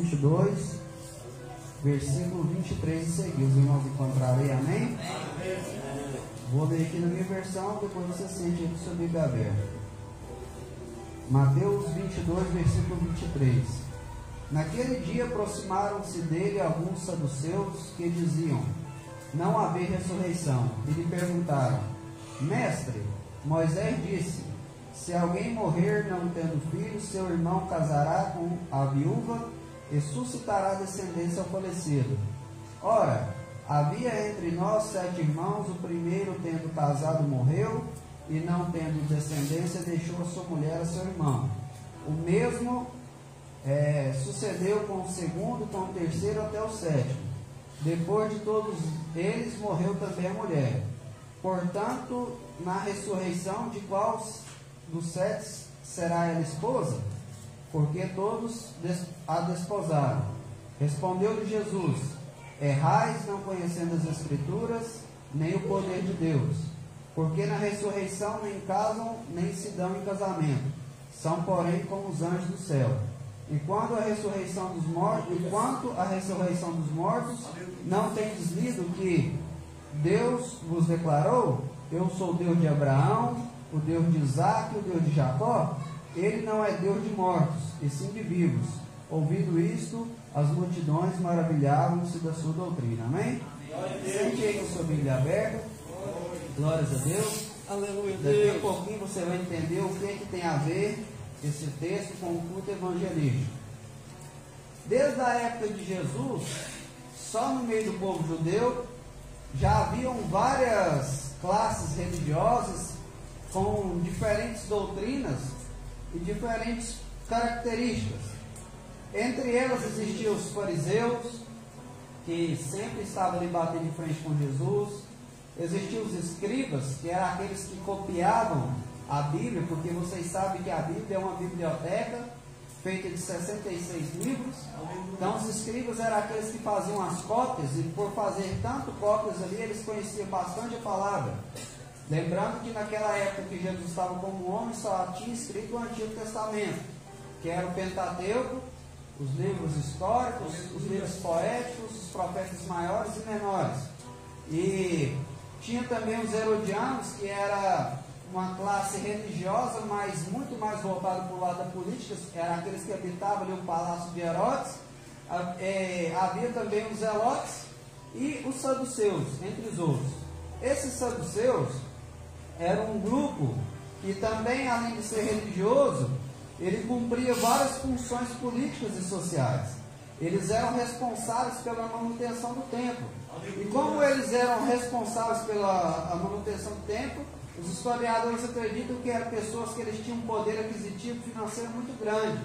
22, versículo 23 e seguir. Os irmãos encontraram aí, amém? Vou ler aqui na minha versão, depois você sente aí com sua Bíblia aberta. Mateus 22, versículo 23. Naquele dia aproximaram-se dele alguns saduceus que diziam: não haver ressurreição, e lhe perguntaram: Mestre, Moisés disse: se alguém morrer não tendo filhos, seu irmão casará com a viúva e suscitará descendência ao falecido. Ora, havia entre nós 7 irmãos, o primeiro tendo casado morreu, e não tendo descendência deixou a sua mulher a seu irmão. O mesmo sucedeu com o segundo, com o terceiro até o 7º. Depois de todos eles morreu também a mulher. Portanto, na ressurreição, de qual dos 7 será ela esposa? Porque todos a desposaram. Respondeu-lhe Jesus: errais, não conhecendo as Escrituras, nem o poder de Deus. Porque na ressurreição nem casam, nem se dão em casamento. São, porém, como os anjos do céu. Enquanto a ressurreição dos mortos, não tendes lido que Deus vos declarou: eu sou o Deus de Abraão, o Deus de Isaque, o Deus de Jacó? Ele não é Deus de mortos, e sim de vivos. Ouvindo isto, as multidões maravilhavam-se da sua doutrina. Amém? Sente aí com sua Bíblia aberta. Glórias a Deus. Aleluia. Daqui a pouquinho você vai entender o que tem a ver esse texto com o culto evangelístico. Desde a época de Jesus, só no meio do povo judeu já haviam várias classes religiosas com diferentes doutrinas e diferentes características. Entre elas existiam os fariseus, que sempre estavam ali batendo de frente com Jesus. Existiam os escribas, que eram aqueles que copiavam a Bíblia, porque vocês sabem que a Bíblia é uma biblioteca feita de 66 livros. Então os escribas eram aqueles que faziam as cópias, e por fazer tanto cópias ali, eles conheciam bastante a palavra. Lembrando que naquela época que Jesus estava como homem, só tinha escrito o Antigo Testamento, que era o Pentateuco, os livros históricos, os livros poéticos, os profetas maiores e menores. E tinha também os herodianos, que era uma classe religiosa, mas muito mais voltada para o lado da política, eram aqueles que habitavam ali o palácio de Herodes. Havia também os zelotes e os saduceus, entre os outros. Esses saduceus eram um grupo que também, além de ser religioso, ele cumpria várias funções políticas e sociais. Eles eram responsáveis pela manutenção do templo. E como eles eram responsáveis pela manutenção do templo, os historiadores acreditam que eram pessoas que eles tinham um poder aquisitivo financeiro muito grande,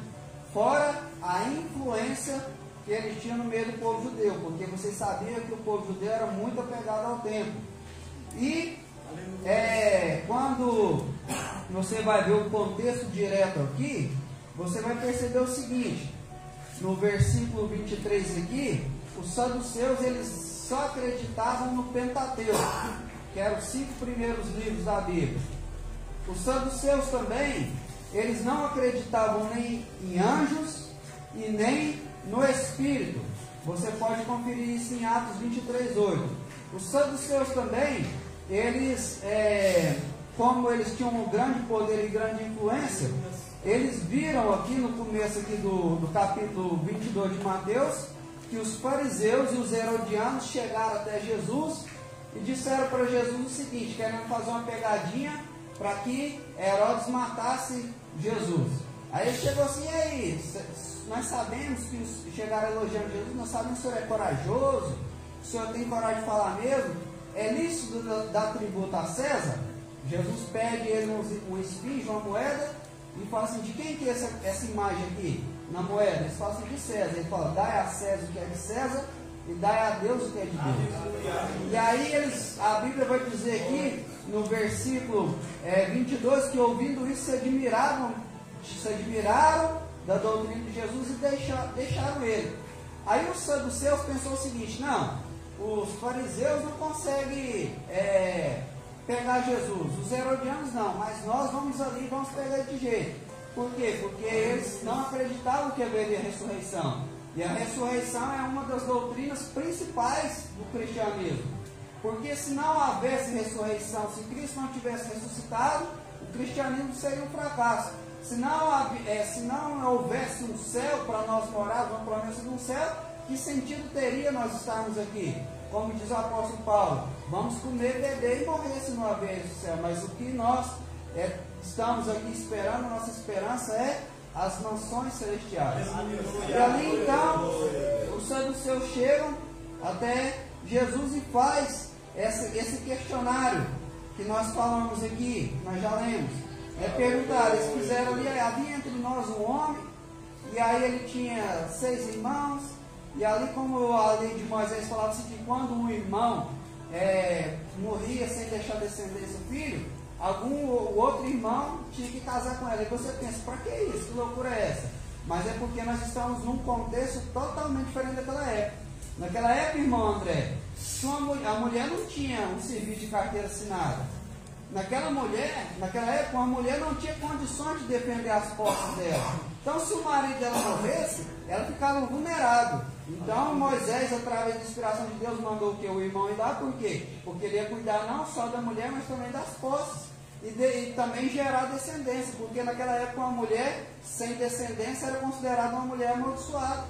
fora a influência que eles tinham no meio do povo judeu, porque vocês sabiam que o povo judeu era muito apegado ao templo. E quando você vai ver o contexto direto aqui, você vai perceber o seguinte: no versículo 23 aqui, os saduceus eles só acreditavam no Pentateuco, que eram os 5 primeiros livros da Bíblia. Os saduceus também, eles não acreditavam nem em anjos e nem no Espírito. Você pode conferir isso em Atos 23:8. Os saduceus também, eles, como eles tinham um grande poder e grande influência, eles viram aqui no começo aqui do capítulo 22 de Mateus, que os fariseus e os herodianos chegaram até Jesus e disseram para Jesus o seguinte, querendo fazer uma pegadinha para que Herodes matasse Jesus. Aí ele chegou assim: e aí, nós sabemos que chegaram elogiando Jesus, nós sabemos que o senhor é corajoso, o senhor tem coragem de falar mesmo, é lícito dar tributo a César? Jesus pede ele um esfinge, uma moeda, e fala assim: de quem que é essa imagem aqui na moeda? Eles falam assim: de César. Ele fala: dai a César o que é de César e dai a Deus o que é de Deus. E aí a Bíblia vai dizer aqui no versículo 22 que ouvindo isso se admiraram da doutrina de Jesus e deixaram ele. Aí os saduceus pensou o seguinte: não, os fariseus não conseguem pegar Jesus, os herodianos não, mas nós vamos ali e vamos pegar de jeito. Por quê? Porque eles não acreditavam que haveria ressurreição. E a ressurreição é uma das doutrinas principais do cristianismo. Porque se não houvesse ressurreição, se Cristo não tivesse ressuscitado, o cristianismo seria um fracasso. Se não houvesse um céu para nós morarmos, uma promessa de um céu, que sentido teria nós estarmos aqui? Como diz o apóstolo Paulo, vamos comer, beber e morrer se não houver esse céu. Mas o que nós estamos aqui esperando, nossa esperança é as mansões celestiais. E ali então, os saduceus chegam até Jesus e faz esse questionário que nós falamos aqui, nós já lemos. Perguntar, eles fizeram ali, havia entre nós um homem, e aí ele tinha 6 irmãos, e ali como a lei de Moisés falava assim, que quando um irmão morria sem deixar descendência filho, o outro irmão tinha que casar com ela. E você pensa, para que isso? Que loucura é essa? Mas é porque nós estamos num contexto totalmente diferente daquela época. Naquela época, irmão André, a mulher não tinha um serviço de carteira assinada. Naquela época, uma mulher não tinha condições de defender as posses dela. Então, se o marido dela morresse, ela ficava vulnerável. Então, Moisés, através da inspiração de Deus, mandou que o irmão ir lá. Por quê? Porque ele ia cuidar não só da mulher, mas também das posses. E também gerar descendência. Porque naquela época, uma mulher sem descendência era considerada uma mulher amaldiçoada.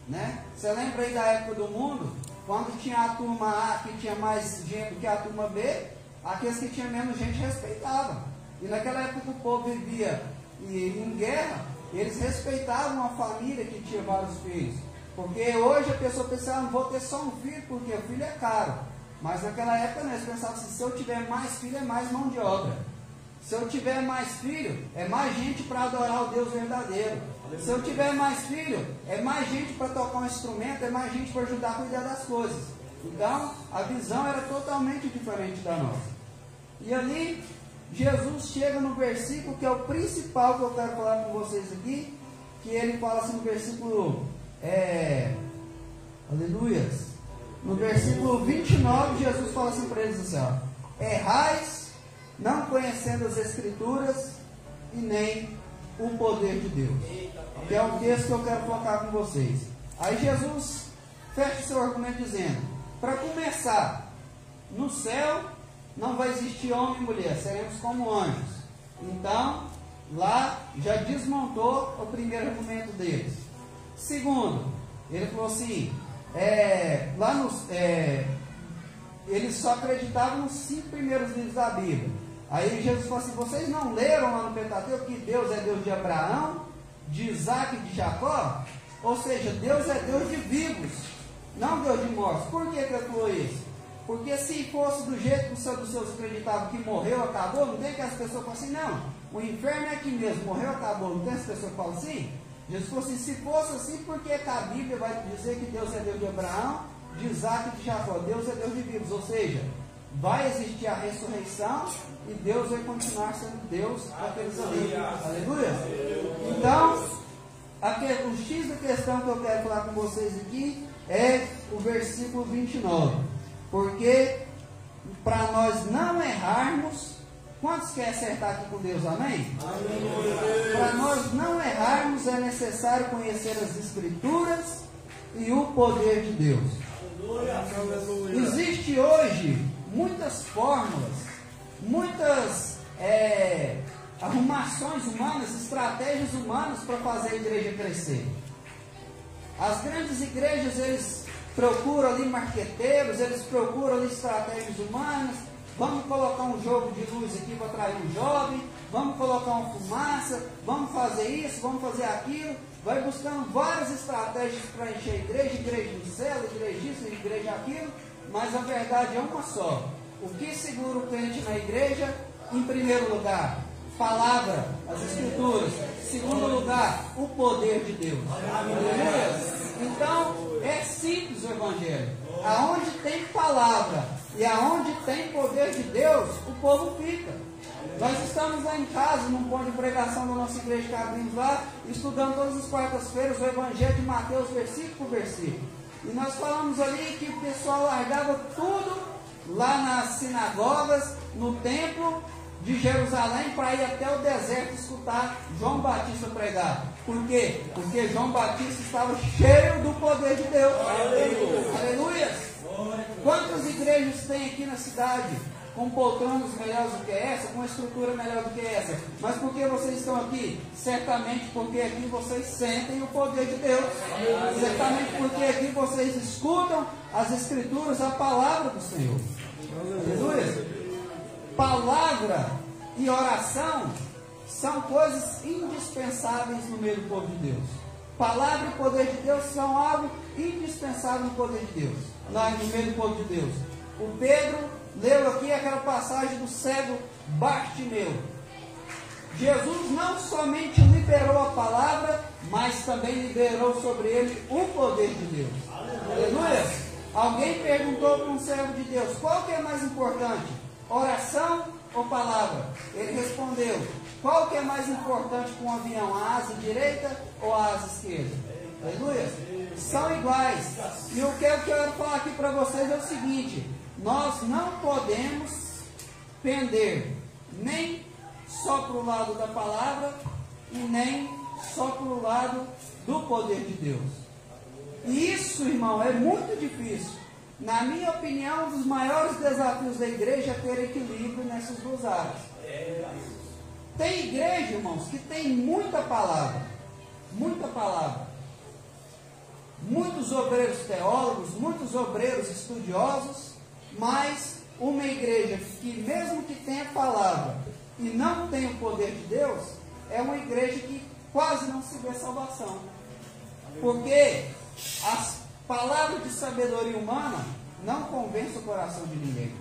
Né? Você lembra aí da época do mundo? Quando tinha a turma A que tinha mais gente do que a turma B, aqueles que tinham menos gente respeitavam. E naquela época o povo vivia em guerra, eles respeitavam a família que tinha vários filhos. Porque hoje a pessoa pensava, não vou ter só um filho, porque o filho é caro. Mas naquela época eles pensavam assim, se eu tiver mais filho é mais mão de obra. Se eu tiver mais filho, é mais gente para adorar o Deus verdadeiro. Se eu tiver mais filho, é mais gente para tocar um instrumento, é mais gente para ajudar a cuidar das coisas. Então, a visão era totalmente diferente da nossa. E ali, Jesus chega no versículo que é o principal que eu quero falar com vocês aqui, que ele fala assim no versículo, aleluias, no versículo 29, Jesus fala assim para eles assim, ó, errais, não conhecendo as Escrituras e nem o poder de Deus. Que é o texto que eu quero colocar com vocês. Aí Jesus fecha o seu argumento dizendo, para começar, no céu não vai existir homem e mulher, seremos como anjos. Então, lá já desmontou o primeiro argumento deles. Segundo, ele falou assim, eles só acreditavam nos 5 primeiros livros da Bíblia. Aí Jesus falou assim, vocês não leram lá no Pentateuco que Deus é Deus de Abraão, de Isaac e de Jacó? Ou seja, Deus é Deus de vivos, não Deus de mortos. Por que ele falou isso? Porque se fosse do jeito que os saduceus acreditavam que morreu, acabou, não tem que as pessoas falam assim, não, o inferno é aqui mesmo, morreu, acabou, não tem as pessoas que falam assim? Jesus falou assim, se fosse assim, por que a Bíblia vai dizer que Deus é Deus de Abraão, de Isaac e de Jacó? Deus é Deus de vivos, ou seja, vai existir a ressurreição e Deus vai continuar sendo Deus daqueles ali. Aleluia? Então, o X da questão que eu quero falar com vocês aqui é o versículo 29. Porque para nós não errarmos, quantos querem acertar aqui com Deus? Amém? Para nós não errarmos é necessário conhecer as Escrituras e o poder de Deus. Existe hoje muitas fórmulas, muitas arrumações humanas, estratégias humanas para fazer a igreja crescer. As grandes igrejas, eles procuram ali marqueteiros, eles procuram ali estratégias humanas. Vamos colocar um jogo de luz aqui para atrair um jovem, vamos colocar uma fumaça, vamos fazer isso, vamos fazer aquilo. Vai buscando várias estratégias para encher a igreja do céu, igreja isso, igreja aquilo, mas a verdade é uma só. O que segura o crente na igreja? Em primeiro lugar, palavra, as Escrituras. Segundo lugar, o poder de Deus. Aleluia. Então, é simples o Evangelho. Aonde tem palavra e aonde tem poder de Deus, o povo fica. Nós estamos lá em casa, num ponto de pregação da nossa igreja que abrimos lá, estudando todas as quartas-feiras o Evangelho de Mateus, versículo por versículo. E nós falamos ali que o pessoal largava tudo lá nas sinagogas, no templo, de Jerusalém para ir até o deserto escutar João Batista pregar. Por quê? Porque João Batista estava cheio do poder de Deus. Aleluia! Quantas igrejas tem aqui na cidade com poltronas melhores do que essa, com estrutura melhor do que essa? Mas por que vocês estão aqui? Certamente porque aqui vocês sentem o poder de Deus. Certamente porque aqui vocês escutam as escrituras, a palavra do Senhor. Aleluia! Palavra e oração são coisas indispensáveis no meio do povo de Deus. Palavra e poder de Deus são algo indispensável no poder de Deus, lá no meio do povo de Deus. O Pedro leu aqui aquela passagem do cego Bartimeu. Jesus não somente liberou a palavra, mas também liberou sobre ele o poder de Deus. Aleluia! Alguém perguntou para um servo de Deus: qual que é mais importante, oração ou palavra? Ele respondeu: qual que é mais importante para um avião, a asa direita ou a asa esquerda? Aleluia! São iguais. E o que eu quero falar aqui para vocês é o seguinte: nós não podemos pender nem só para o lado da palavra e nem só para o lado do poder de Deus. E isso, irmão, é muito difícil. Na minha opinião, um dos maiores desafios da igreja é ter equilíbrio nessas duas áreas. Tem igreja, irmãos, que tem muita palavra, muitos obreiros teólogos, muitos obreiros estudiosos, mas uma igreja que, mesmo que tenha palavra e não tenha o poder de Deus, é uma igreja que quase não se vê salvação. Porque as palavras de sabedoria humana não convencem o coração de ninguém.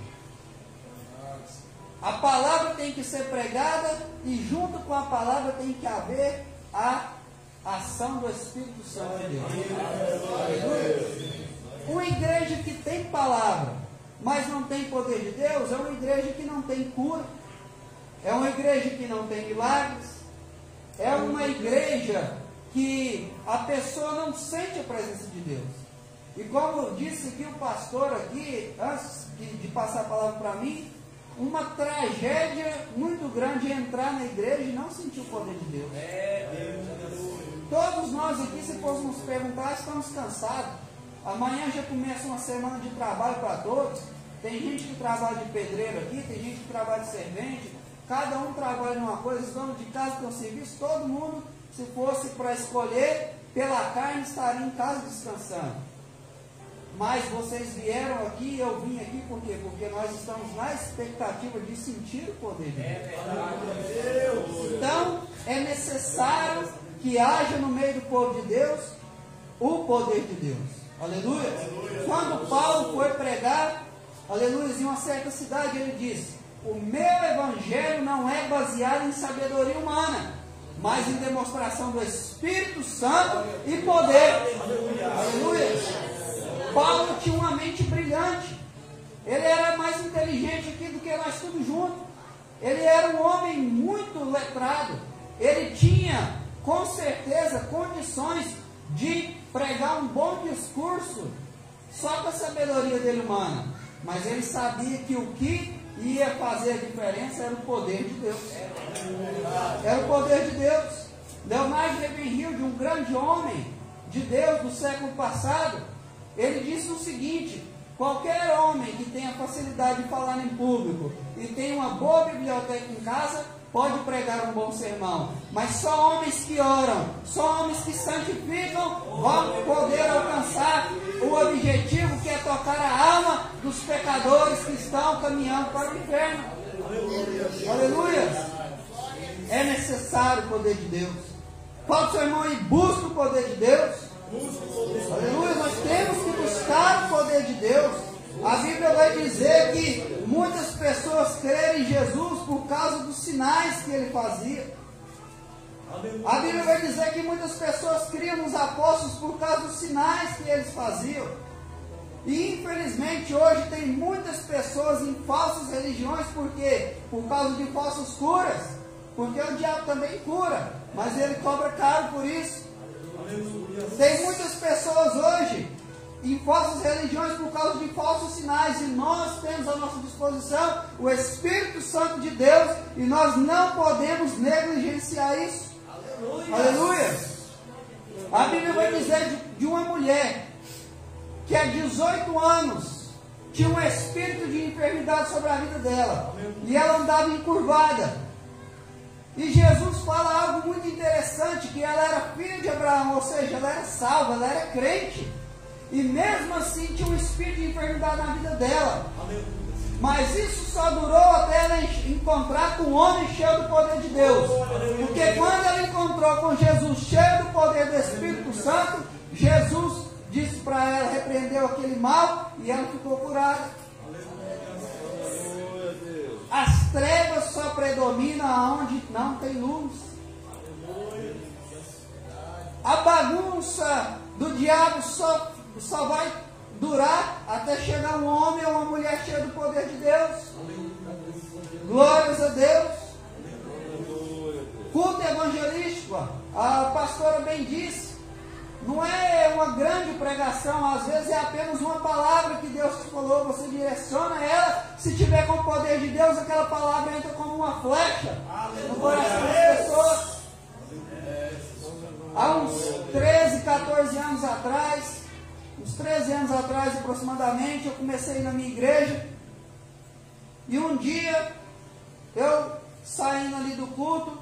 A palavra tem que ser pregada e junto com a palavra tem que haver a ação do Espírito Santo de Deus. Uma igreja que tem palavra, mas não tem poder de Deus, é uma igreja que não tem cura, é uma igreja que não tem milagres, é uma igreja que a pessoa não sente a presença de Deus. E como disse aqui o pastor aqui, antes de passar a palavra para mim, uma tragédia muito grande é entrar na igreja e não sentir o poder de Deus. Todos nós aqui, se fôssemos perguntar, estamos cansados. Amanhã já começa uma semana de trabalho para todos. Tem gente que trabalha de pedreiro aqui, tem gente que trabalha de servente. Cada um trabalha numa coisa, os donos de casa têm um serviço. Todo mundo, se fosse para escolher pela carne, estaria em casa descansando. Mas vocês vieram aqui, eu vim aqui por quê? Porque nós estamos na expectativa de sentir o poder de Deus. Então, é necessário que haja no meio do povo de Deus o poder de Deus. Aleluia! Quando Paulo foi pregar, aleluia, em uma certa cidade, ele disse: o meu evangelho não é baseado em sabedoria humana, mas em demonstração do Espírito Santo e poder. Aleluia! Paulo tinha uma mente brilhante. Ele era mais inteligente aqui do que nós tudo juntos. Ele era um homem muito letrado. Ele tinha, com certeza, condições de pregar um bom discurso só com a sabedoria dele humana. Mas ele sabia que o que ia fazer a diferença era o poder de Deus. Era o poder de Deus. Leonardo Ravenhill, um grande homem de Deus do século passado, ele disse o seguinte: qualquer homem que tenha facilidade de falar em público e tenha uma boa biblioteca em casa, pode pregar um bom sermão. Mas só homens que oram, só homens que santificam, vão poder alcançar o objetivo, que é tocar a alma dos pecadores que estão caminhando para o inferno. Aleluia! É necessário o poder de Deus. Fala para o seu irmão e busca o poder de Deus. Aleluia, nós temos que buscar o poder de Deus. A Bíblia vai dizer que muitas pessoas creram em Jesus por causa dos sinais que ele fazia. A Bíblia vai dizer que muitas pessoas criam nos apóstolos por causa dos sinais que eles faziam. E infelizmente hoje tem muitas pessoas em falsas religiões. Por quê? Por causa de falsas curas. Porque o diabo também cura, mas ele cobra caro por isso. Tem muitas pessoas hoje em falsas religiões por causa de falsos sinais, e nós temos à nossa disposição o Espírito Santo de Deus, e nós não podemos negligenciar isso. Aleluia! Aleluia. A Bíblia vai dizer de uma mulher que há 18 anos tinha um espírito de enfermidade sobre a vida dela, e ela andava encurvada. E Jesus fala algo muito interessante, que ela era filha de Abraão, ou seja, ela era salva, ela era crente, e mesmo assim tinha um espírito de enfermidade na vida dela. Mas isso só durou até ela encontrar com um homem cheio do poder de Deus, porque quando ela encontrou com Jesus cheio do poder do Espírito Santo, Jesus disse para ela, repreendeu aquele mal, e ela ficou curada. As trevas só predominam onde não tem luz. A bagunça do diabo só vai durar até chegar um homem ou uma mulher cheia do poder de Deus. Glórias a Deus. Culto evangelístico, a pastora bem disse, não é uma grande pregação, às vezes é apenas uma palavra que Deus te falou, você direciona ela, se tiver com o poder de Deus, aquela palavra entra como uma flecha no coração das pessoas. Há uns 13, 14 anos atrás, uns 13 anos atrás aproximadamente, eu comecei na minha igreja, e um dia, eu saindo ali do culto,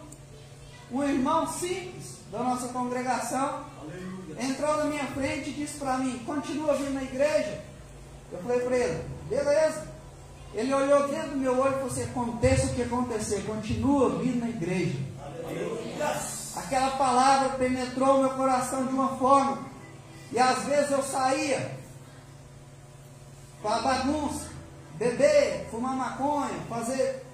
um irmão simples da nossa congregação, entrou na minha frente e disse para mim, continua vindo na igreja? Eu falei para ele, beleza. Ele olhou dentro do meu olho e falou assim, aconteça o que acontecer, continua vindo na igreja. Aquela palavra penetrou meu coração de uma forma, e às vezes eu saía para bagunça, beber, fumar maconha, fazer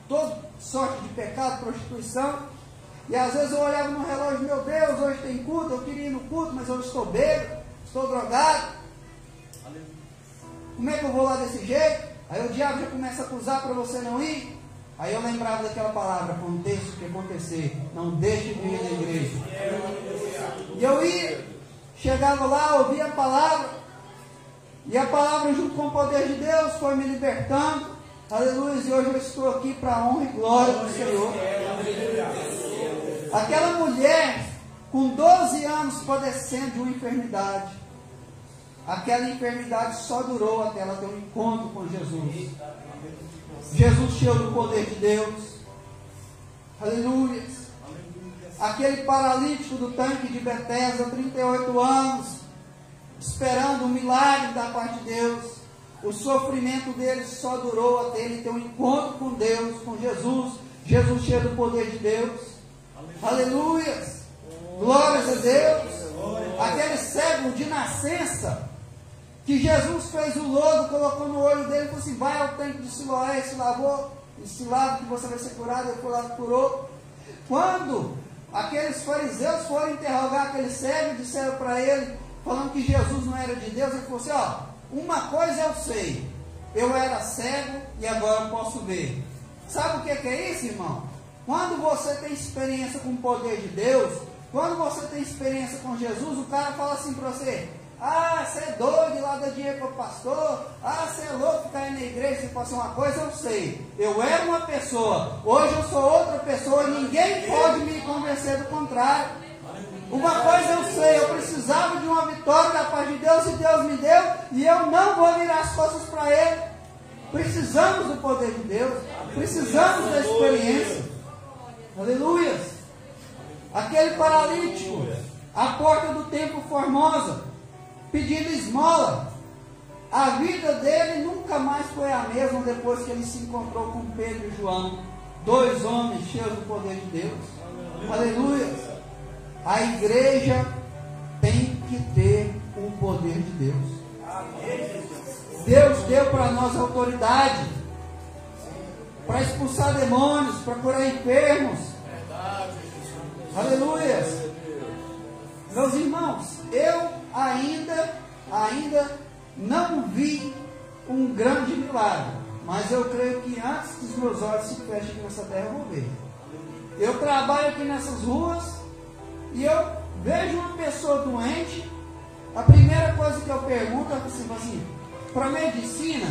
toda sorte de pecado, prostituição. E às vezes eu olhava no relógio, meu Deus, hoje tem culto, eu queria ir no culto, mas eu estou bêbado, estou drogado. Como é que eu vou lá desse jeito? Aí o diabo já começa a acusar para você não ir. Aí eu lembrava daquela palavra, aconteça o que acontecer, não deixe de ir na igreja. E eu ia, chegava lá, ouvia a palavra, e a palavra junto com o poder de Deus foi me libertando. Aleluia, e hoje eu estou aqui para a honra e glória do Senhor. Aquela mulher, com 12 anos padecendo de uma enfermidade, aquela enfermidade só durou até ela ter um encontro com Jesus. Jesus cheio do poder de Deus. Aleluia. Aquele paralítico do tanque de Betesda, 38 anos, esperando um milagre da parte de Deus. O sofrimento dele só durou até ele ter um encontro com Deus, com Jesus. Jesus cheio do poder de Deus. Aleluia! Glórias a Deus! Aquele cego de nascença, que Jesus fez o lodo, colocou no olho dele e falou assim, vai ao tanque de Siloé, e se lavou, e se lava que você vai ser curado. Ele foi lá e curou. Quando aqueles fariseus foram interrogar aquele cego, disseram para ele, falando que Jesus não era de Deus, ele falou assim, ó, uma coisa eu sei, eu era cego e agora eu posso ver. Sabe o que é isso, irmão? Quando você tem experiência com o poder de Deus, quando você tem experiência com Jesus, o cara fala assim para você, ah, você é doido lá dar dinheiro para o pastor, ah, você é louco ficar aí na igreja, você pode ser uma coisa, eu sei, eu era uma pessoa, hoje eu sou outra pessoa, e ninguém pode me convencer do contrário. Uma coisa eu sei, eu precisava de uma vitória da parte de Deus, e Deus me deu, e eu não vou virar as costas para Ele. Precisamos do poder de Deus, precisamos da experiência. Aleluia! Aquele paralítico, à porta do templo Formosa, pedindo esmola. A vida dele nunca mais foi a mesma depois que ele se encontrou com Pedro e João, dois homens cheios do poder de Deus. Aleluia! A igreja tem que ter o poder de Deus. Deus deu para nós autoridade para expulsar demônios, para curar enfermos. Aleluia! Meus irmãos, eu ainda não vi um grande milagre, mas eu creio que antes que os meus olhos se fechem aqui nessa terra, eu vou ver. Eu trabalho aqui nessas ruas e eu vejo uma pessoa doente, a primeira coisa coisa que eu pergunto é assim, para medicina,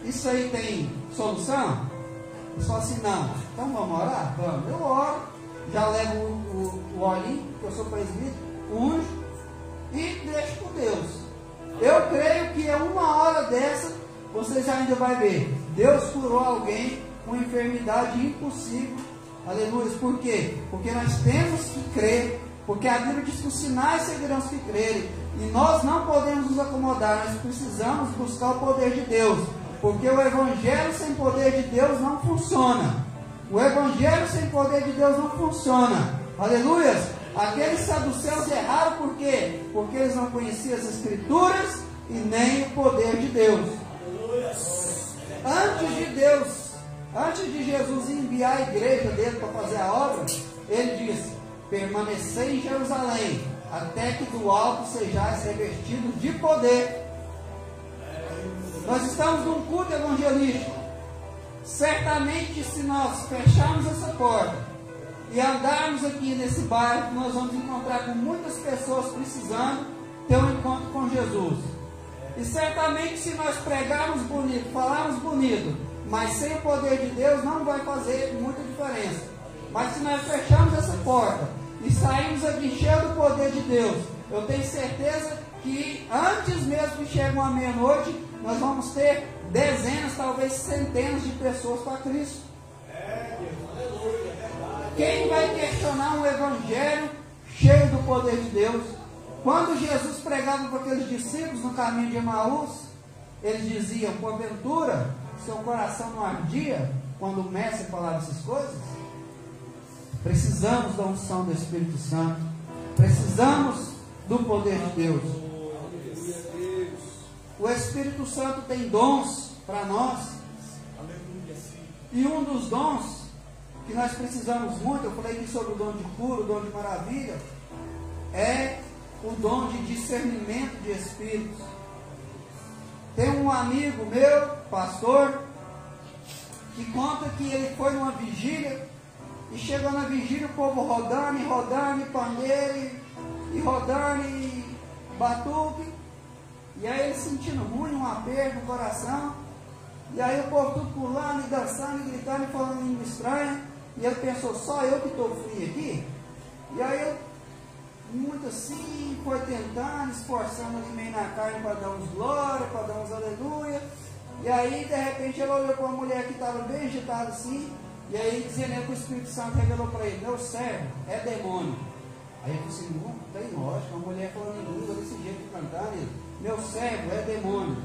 isso aí tem solução? Eu falo assim, não. Então vamos orar? Vamos. Eu oro, já levo o olhinho, que eu sou presbítero, unjo e deixo com Deus. Eu creio que a uma hora dessa, vocês ainda vão ver. Deus curou alguém com enfermidade impossível. Aleluia. Por quê? Porque nós temos que crer. Porque a Bíblia diz que os sinais seguirão os que crerem. E nós não podemos nos acomodar. Nós precisamos buscar o poder de Deus. Porque o Evangelho sem poder de Deus não funciona. O Evangelho sem poder de Deus não funciona. Aleluia. Aqueles saduceus erraram por quê? Porque eles não conheciam as Escrituras e nem o poder de Deus. Antes de Jesus enviar a igreja dele para fazer a obra, ele disse: permanecei em Jerusalém, até que do alto sejais revestidos de poder. Nós estamos num culto evangelístico. Certamente, se nós fecharmos essa porta e andarmos aqui nesse bairro, nós vamos encontrar com muitas pessoas precisando ter um encontro com Jesus. E certamente, se nós pregarmos bonito, falarmos bonito, mas sem o poder de Deus, não vai fazer muita diferença. Mas se nós fecharmos essa porta e sairmos aqui cheio do poder de Deus, eu tenho certeza que antes mesmo que chegue uma meia-noite, nós vamos ter dezenas, talvez centenas de pessoas para Cristo. Quem vai questionar um evangelho cheio do poder de Deus? Quando Jesus pregava para aqueles discípulos no caminho de Emaús, eles diziam: porventura, seu coração não ardia quando o mestre falava essas coisas? Precisamos da unção do Espírito Santo. Precisamos do poder de Deus. O Espírito Santo tem dons para nós. E um dos dons que nós precisamos muito, eu falei aqui sobre o dom de cura, o dom de maravilha, é o dom de discernimento de espíritos. Tem um amigo meu, pastor, que conta que ele foi numa vigília e chegou na vigília, o povo rodando, e pandeiro, e rodando, e batuque. E aí ele sentindo ruim, um aperto no coração. E aí o povo tudo pulando, e dançando, e gritando, e falando língua estranha. E ele pensou: só eu que estou frio aqui? E aí ele, muito assim, foi tentando, esforçando ali meio na carne para dar uns glória, para dar uns aleluia. E aí de repente ele olhou para uma mulher que estava bem agitada assim. E aí dizendo que o Espírito Santo revelou para ele: meu servo é demônio. Aí ele disse: não tem lógica, uma mulher falando em língua desse jeito, cantando. Ele: meu servo é demônio,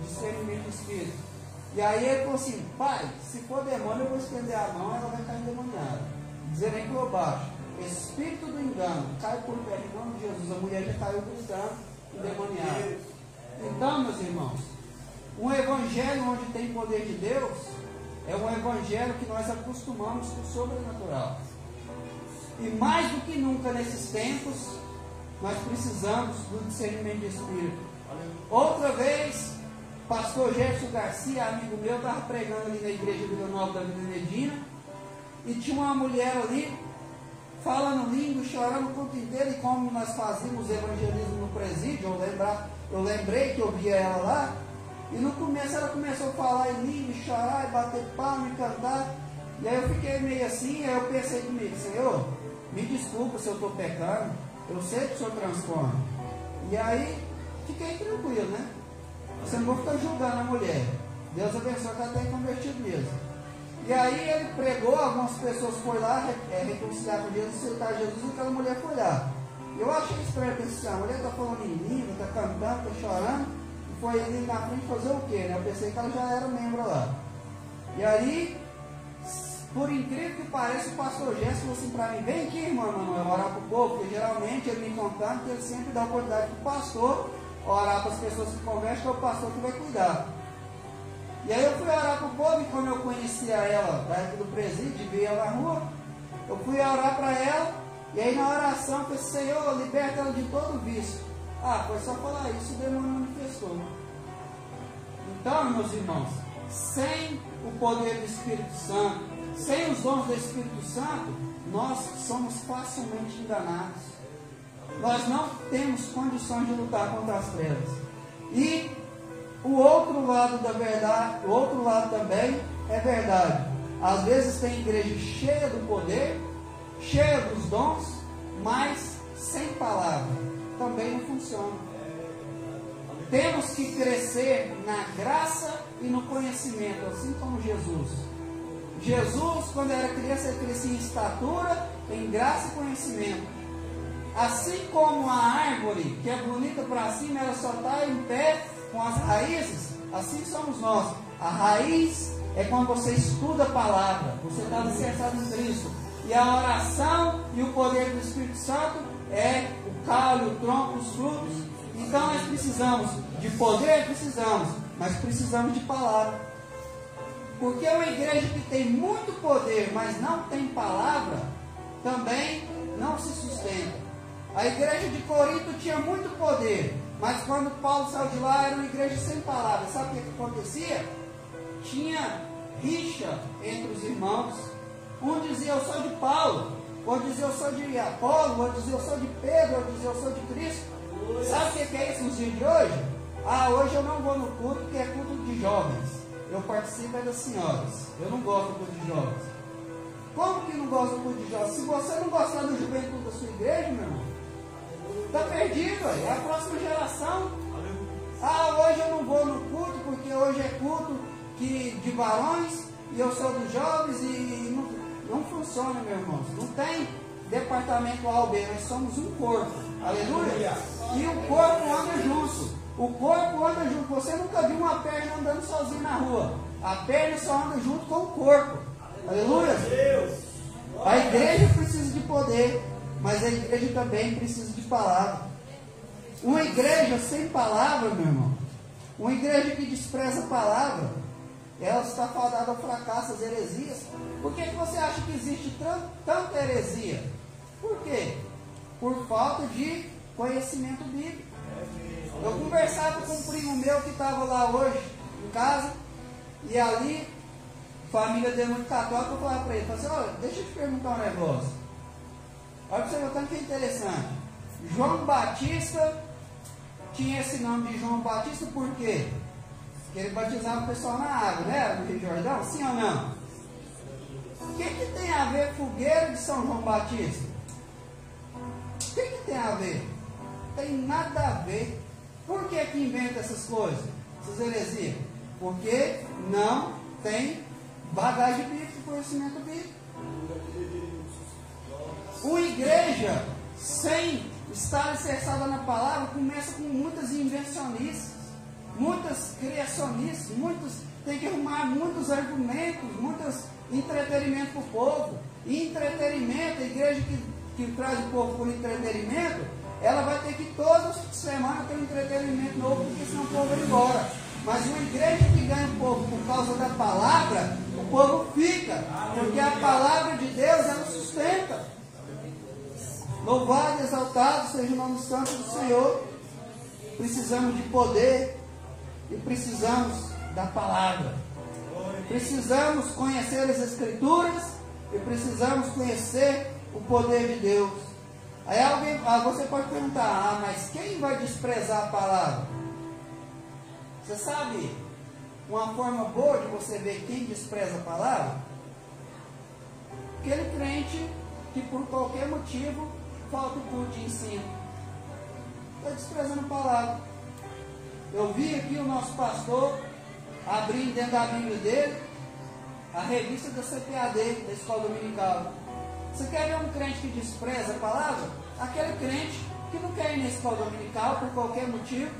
discernimento do Espírito. E aí ele falou assim: pai, se for demônio eu vou estender a mão, ela vai cair endemoniada. Dizendo aí por baixo: espírito do engano, cai por perto em nome de Jesus. A mulher já caiu gritando, endemoniada. Então, meus irmãos, um evangelho onde tem poder de Deus é um evangelho que nós acostumamos com o sobrenatural. E mais do que nunca nesses tempos, nós precisamos do discernimento de espírito. Outra vez, pastor Gerson Garcia, amigo meu, estava pregando ali na igreja Vila Nova da Vila Medina, e tinha uma mulher ali falando língua, chorando o culto inteiro. E como nós fazíamos evangelismo no presídio, eu lembrei que eu via ela lá. E no começo ela começou a falar em língua, chorar, e bater palma, e cantar. E aí eu fiquei meio assim. Aí eu pensei comigo: Senhor, me desculpa se eu estou pecando, eu sei que o Senhor transforma. E aí fiquei tranquilo, né? Você não vou ficar julgando a mulher. Deus abençoe que ela tenha convertido mesmo. E aí ele pregou, algumas pessoas foram lá reconciliar com Deus, aceitar Jesus, e aquela mulher foi lá. Eu achei estranho, pensei: a mulher está falando em língua, está cantando, está chorando, e foi ali na frente fazer o quê, né? Eu pensei que ela já era membro lá. E aí, por incrível que pareça, o pastor Gerson falou assim para mim: vem aqui, irmão, orar para o povo, porque geralmente ele me contando que ele sempre dá oportunidade para o pastor orar para as pessoas que convertem, que é o pastor que vai cuidar. E aí eu fui orar para o povo, e como eu conhecia ela da época do presídio, vi ela na rua, eu fui orar para ela, e aí na oração eu falei: Senhor, liberta ela de todo vício. Ah, foi só falar isso, o demônio manifestou. Então, meus irmãos, sem o poder do Espírito Santo, sem os dons do Espírito Santo, nós somos facilmente enganados. nós não temos condições de lutar contra as trevas. E o outro lado da verdade, o outro lado também é verdade. Às vezes tem igreja cheia do poder, cheia dos dons, mas sem palavra. Também não funciona. Temos que crescer na graça e no conhecimento, assim como Jesus. Jesus, quando era criança, ele crescia em estatura, em graça e conhecimento. Assim como a árvore, que é bonita para cima, ela só está em pé com as raízes, assim somos nós. A raiz é quando você estuda a palavra, você está alicerçado em Cristo. E a oração e o poder do Espírito Santo é o caule, o tronco, os frutos. Então nós precisamos de poder, precisamos, mas precisamos de palavra. Porque uma igreja que tem muito poder, mas não tem palavra, também não se sustenta. A igreja de Corinto tinha muito poder, mas quando Paulo saiu de lá, era uma igreja sem palavra. Sabe o que acontecia? Tinha rixa entre os irmãos. Um dizia eu sou de Paulo, outro dizia eu sou de Apolo, outro dizia eu sou de Pedro, outro dizia eu sou de Cristo. Sabe o que é isso nos dias de hoje? Ah, hoje eu não vou no culto porque é culto de jovens. Eu participo das senhoras. Eu não gosto do culto de jovens. Como que não gosta do culto de jovens? Se você não gostar do juventude da sua igreja, meu irmão, está perdido, é a próxima geração. Ah, hoje eu não vou no culto porque hoje é culto de varões e eu sou dos jovens e não funciona, meu irmão. Não tem departamento A ou B, nós somos um corpo. Aleluia! E o corpo anda junto. O corpo anda junto. Você nunca viu uma perna andando sozinha na rua. A perna só anda junto com o corpo. Aleluia! A igreja precisa de poder, mas a igreja também precisa de palavra. Uma igreja sem palavra, meu irmão, uma igreja que despreza a palavra, ela está fadada ao fracasso, às heresias. Por que você acha que existe tanta heresia? Por quê? Por falta de conhecimento bíblico. Eu conversava com um primo meu que estava lá hoje em casa, e ali, família dele muito católica, eu falava para ele, assim, olha, deixa eu te perguntar um negócio. Olha para você ver o tanto que é interessante. João Batista tinha esse nome de João Batista por quê? Porque ele batizava o pessoal na água, né? No Rio Jordão, sim ou não? O que tem a ver fogueira de São João Batista? O que tem a ver? Não tem nada a ver. Por que inventa essas coisas? Essas heresias? Porque não tem bagagem bíblica, conhecimento bíblico. Uma igreja sem estar alicerçada na palavra começa com muitas invencionistas, muitas criacionistas, tem que arrumar muitos argumentos, muitos entretenimento para o povo. E entretenimento, a igreja que traz o povo por entretenimento, ela vai ter que toda semana ter um entretenimento novo, porque senão o povo vai embora. Mas uma igreja que ganha o povo por causa da palavra, o povo fica, porque a palavra de Deus ela sustenta. Louvado e exaltado seja o nome santo do Senhor. Precisamos de poder e precisamos da palavra. Precisamos conhecer as Escrituras e precisamos conhecer o poder de Deus. Aí você pode perguntar, mas quem vai desprezar a palavra? Você sabe uma forma boa de você ver quem despreza a palavra? Aquele crente que por qualquer motivo falta o culto de ensino. Está desprezando a palavra. Eu vi aqui o nosso pastor abrindo dentro da Bíblia dele a revista da CPAD, da Escola Dominical. Você quer ver um crente que despreza a palavra? Aquele crente que não quer ir na escola dominical por qualquer motivo.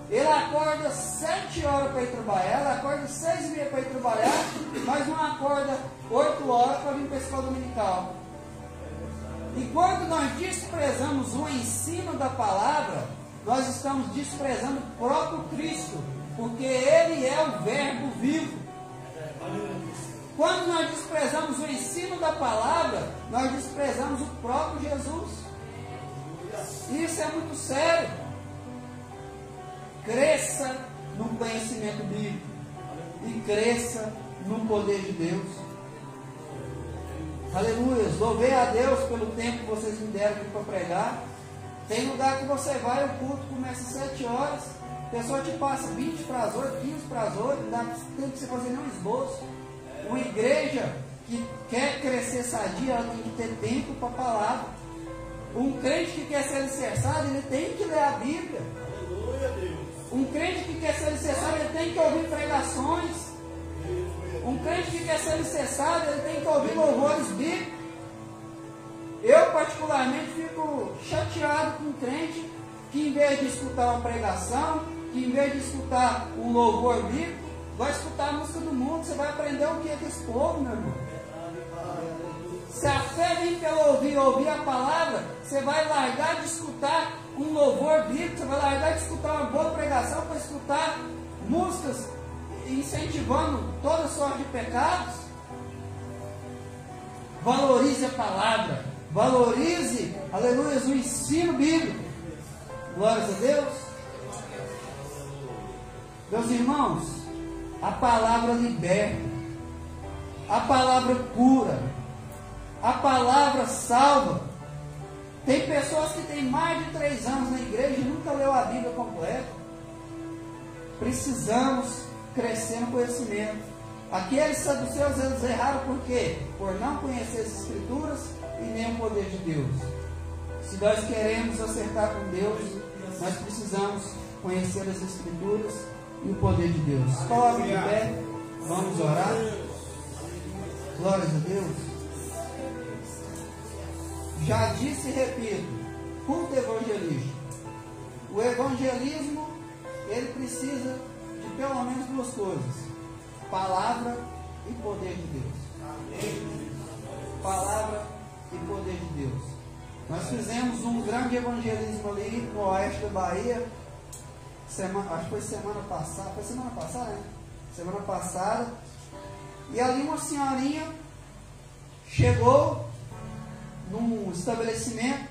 Ele acorda 7 horas para ir trabalhar, ele acorda 6h30 para ir trabalhar, mas não acorda 8 horas para vir para a escola dominical. E quando nós desprezamos o ensino da palavra, nós estamos desprezando o próprio Cristo, porque Ele é o Verbo vivo. Quando nós desprezamos o ensino da palavra, nós desprezamos o próprio Jesus. Isso é muito sério. Cresça no conhecimento bíblico e cresça no poder de Deus. Aleluia. Louvei a Deus pelo tempo que vocês me deram aqui para pregar. Tem lugar que você vai, o culto começa às 7 horas, a pessoa te passa 20 para as 8, 15 para as 8, não dá tempo de você fazer nenhum esboço. Uma igreja que quer crescer sadia, ela tem que ter tempo para a palavra. Um crente que quer ser alicerçado, ele tem que ler a Bíblia. Um crente que quer ser alicerçado, ele tem que ouvir pregações. Um crente que quer ser alicerçado, ele tem que ouvir louvores bíblicos. Eu particularmente fico chateado com um crente que, em vez de escutar uma pregação, que em vez de escutar um louvor bíblico, vai escutar a música do mundo. Você vai aprender o que é desse povo, meu irmão. Se a fé vem pelo ouvir a palavra, você vai largar de escutar um louvor bíblico, você vai largar de escutar uma boa pregação para escutar músicas incentivando toda sorte de pecados. Valorize a palavra, valorize, aleluia, o ensino bíblico. Glórias a Deus. Meus irmãos, a palavra liberta, a palavra cura, a palavra salva. Tem pessoas que têm mais de 3 anos na igreja e nunca leu a Bíblia completa. Precisamos crescer no conhecimento. Aqueles saduceus, eles erraram por quê? Por não conhecer as Escrituras e nem o poder de Deus. Se nós queremos acertar com Deus, nós precisamos conhecer as Escrituras e o poder de Deus. Coloque de pé, vamos orar. Glórias a Deus. Já disse e repito, culto evangelístico. O evangelismo, ele precisa de pelo menos 2 coisas: palavra e poder de Deus. Palavra e poder de Deus. Nós fizemos um grande evangelismo ali no oeste da Bahia, acho que foi semana passada, né? Semana passada. E ali uma senhorinha chegou num estabelecimento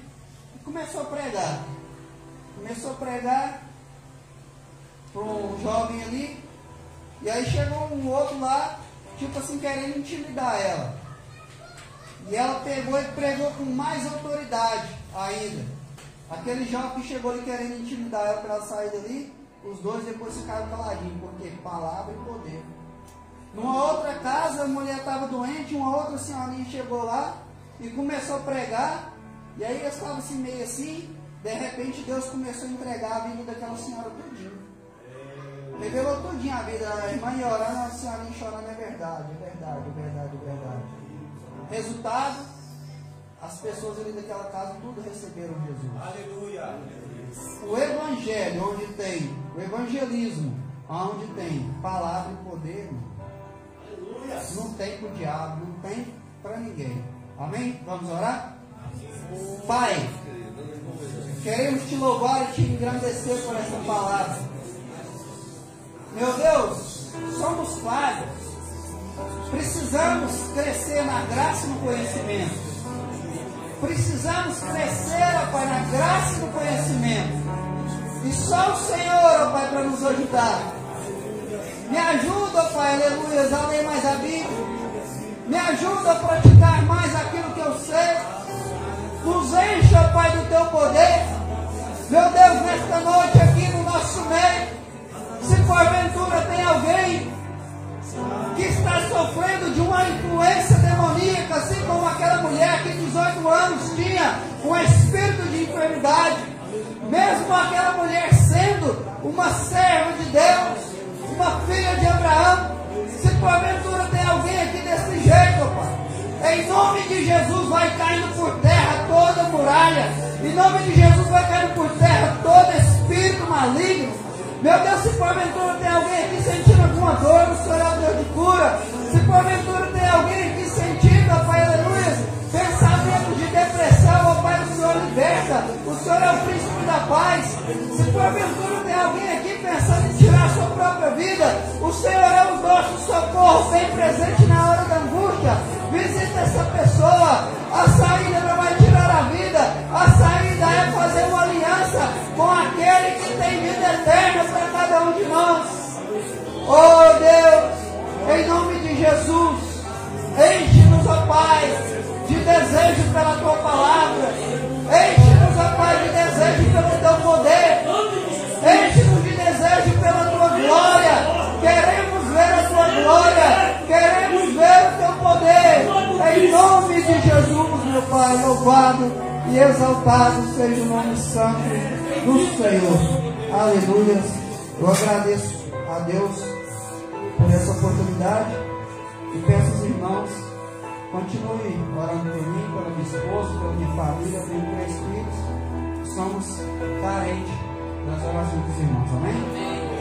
e começou a pregar. Começou a pregar para um jovem ali. E aí chegou um outro lá, tipo assim, querendo intimidar ela. E ela pegou e pregou com mais autoridade ainda. Aquele jovem que chegou ali querendo intimidar ela para ela sair dali, os dois depois ficaram caladinhos, porque palavra e poder. Numa outra casa, a mulher estava doente, uma outra senhorinha chegou lá e começou a pregar. E aí eles estavam assim, meio assim. De repente Deus começou a entregar a vida daquela senhora tudinho. Revelou tudinho a vida. A irmã ia orando, a senhorinha chorando. É verdade, é verdade, é verdade, é verdade. Resultado, as pessoas ali daquela casa tudo receberam Jesus. Aleluia. O evangelho, onde tem o evangelismo, onde tem palavra e poder, aleluia, não tem para o diabo, não tem para ninguém. Amém? Vamos orar? Pai, queremos te louvar e te engrandecer por essa palavra. Meu Deus, somos falhos. Precisamos crescer na graça e no conhecimento. Precisamos crescer, ó Pai, na graça e no conhecimento. E só o Senhor, ó Pai, para nos ajudar. Me ajuda, ó Pai, aleluia, a ler mais a Bíblia. Me ajuda a praticar mais aquilo que eu sei. Nos encha, ó Pai, do Teu poder. Meu Deus, nesta noite aqui no nosso meio, se porventura tem alguém que está sofrendo de uma influência demoníaca, assim como aquela mulher que 18 anos tinha um espírito de enfermidade, mesmo aquela mulher sendo uma serva de Deus, uma filha de Abraão, se porventura tem alguém aqui desse jeito, Pai, em nome de Jesus vai caindo por terra toda muralha, em nome de Jesus vai caindo por terra todo espírito maligno. Meu Deus, se porventura tem alguém aqui sentindo alguma dor, o Senhor é o Deus de cura. Se porventura tem alguém aqui sentindo, ó Pai, aleluia, pensamento de depressão, ó Pai, o Senhor liberta. O Senhor é o príncipe da paz. Se porventura tem alguém aqui pensando em tirar a sua própria vida, o Senhor é o nosso socorro, bem presente na hora da angústia. Visita essa pessoa. A saída não vai tirar a vida. A saída é fazer uma aliança com aquele que tem vida eterna para cada um de nós. Oh Deus, em nome de Jesus, enche-nos, ó Pai, de desejo pela Tua palavra. Enche-nos, ó Pai, de desejo pelo teu poder. Enche-nos de desejo pela tua glória. Queremos ver a tua glória. Queremos ver o teu poder. Em nome de Jesus, meu Pai, louvado e exaltado seja o nome santo do Senhor. Aleluia. Eu agradeço a Deus por essa oportunidade e peço aos irmãos, continue orando por mim, pela minha esposa, pela minha família, tenho 3 filhos. Somos carentes das orações dos irmãos, amém?